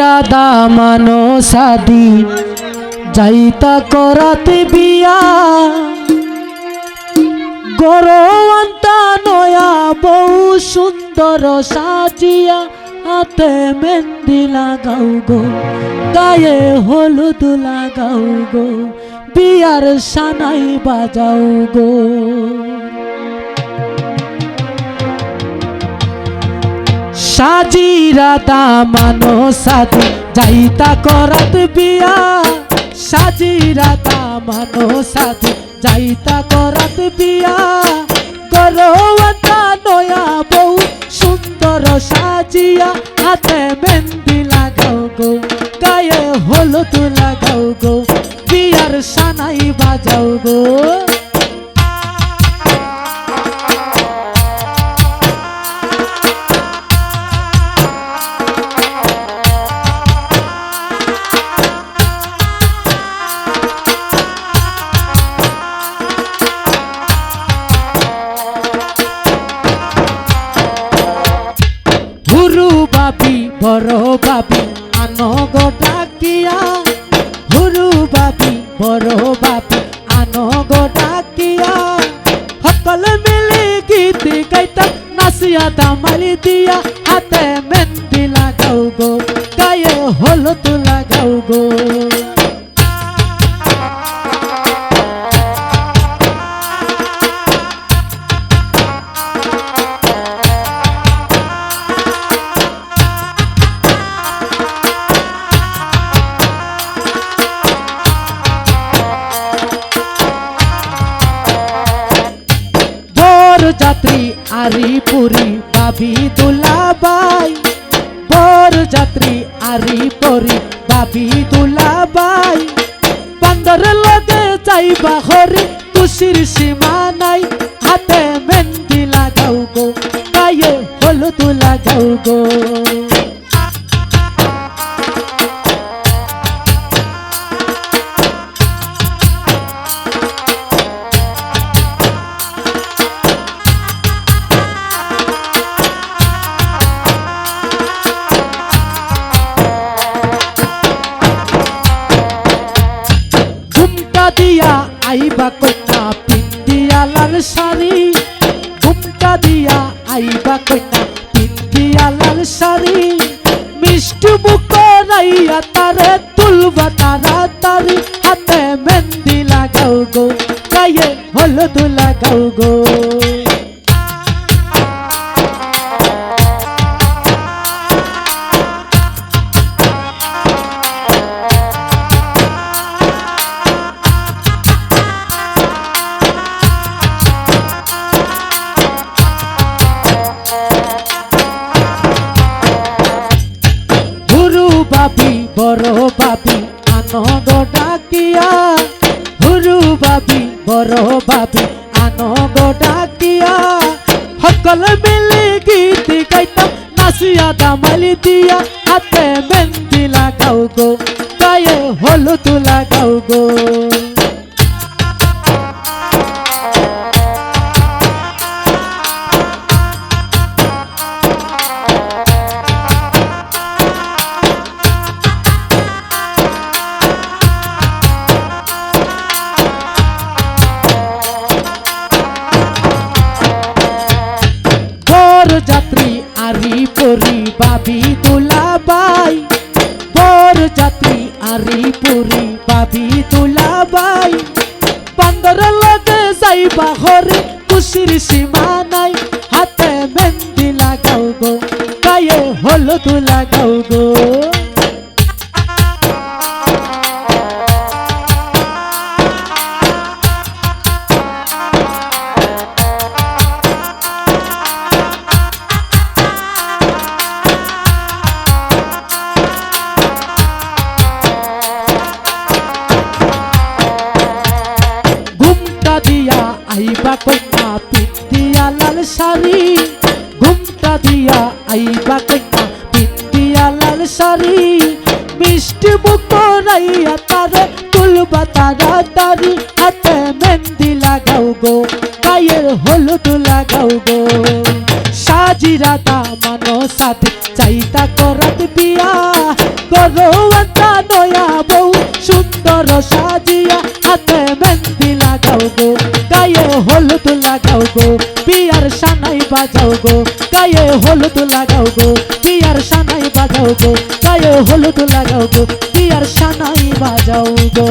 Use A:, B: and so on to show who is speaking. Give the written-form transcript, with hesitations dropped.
A: রাধা মানো সাদি যাইতা করাতে বিয়া গরওয়ান্তা নয়া বহু সুন্দর সাজিয়া হাতে মেহেন্দি লাগাও গো গায়ে হলুদ লাগাও গো বিয়ার সানাই বাজাও গো সাজি রাধা মানো সাদি যাইতা করাত বিয়া সাজি রাধা মানো সাদি যাইতা করাত বিয়া গরওয়ান্তা নয়া বউ সুন্দর সাজিয়া হাতে মেহেন্দি লাগাও গো গায়ে হলুদ লাগাও গো বিয়ার সানাই বাজাও গো বাবি বড় বাবি আনো গো ডাকিয়া হুরু বাবি বড় বাবি আনো গো ডাকিয়া সকল মিলে গীত গাইতাম নাচিয়া দামালি দিয়া হাতে মেহেন্দি লাগাও গো গায়ে হলুদ লাগাও গো যাত্রী আরি পুরি বাবি দুলাবাই বর যাত্রী আরি পুরি বাবি দুলাবাই বান্দর লগে যাইবা হরি খুশির সীমা নাই হাতে মেহেন্দি লাগাও গো গায়ে হলুদ লাগাও গো দিয়া আইবা কন্যা পিন্দিয়া লাল শাড়ি ঘুমটা দিয়া আইবা কন্যা পিন্দিয়া লাল শাড়ি মিষ্টি মুখ রাইয়া তারে তুলবা তাড়াতাড়ি হাতে মেহেন্দি লাগাও গো গায়ে হলুদ লাগাও গো বাবি বড় বাবি আনো গো ডাকিয়া হুরু বাবি বড় বাবি আনো গো ডাকিয়া সকল মিলে গীত গাইতাম নাচিয়া দামালি দিয়া হাতে মেহেন্দি লাগাও গো গায়ে হলুদ লাগাও গো যাত্রী আরি পুরি বাবি দুলাবাই বর যাত্রী আরি পুরি বাবি দুলাবাই বান্দর লগে যাইবা হরি খুশির সীমা নাই হাতে মেহেন্দি লাগাও গো গায়ে হলুদ লাগাও গো দিয়া আইবা কন্যা পিন্দিয়া লাল শাড়ি ঘুমটা দিয়া আইবা কন্যা পিন্দিয়া লাল শাড়ি মিষ্টি মুখ রাইয়া তারে তুলবা তাড়াতাড়ি হাতে মেহেন্দি লাগাও গো গায়ে হলুদ লাগাও গো সাজি রাধা মানো সাথে চাইতা করাত বিয়া গো বিয়ার সানাই বাজাও গো গায়ে হলুদ লাগাও গো বিয়ার সানাই বাজাও গো গায়ে হলুদ লাগাও গো বিয়ার সানাই বাজাও গো।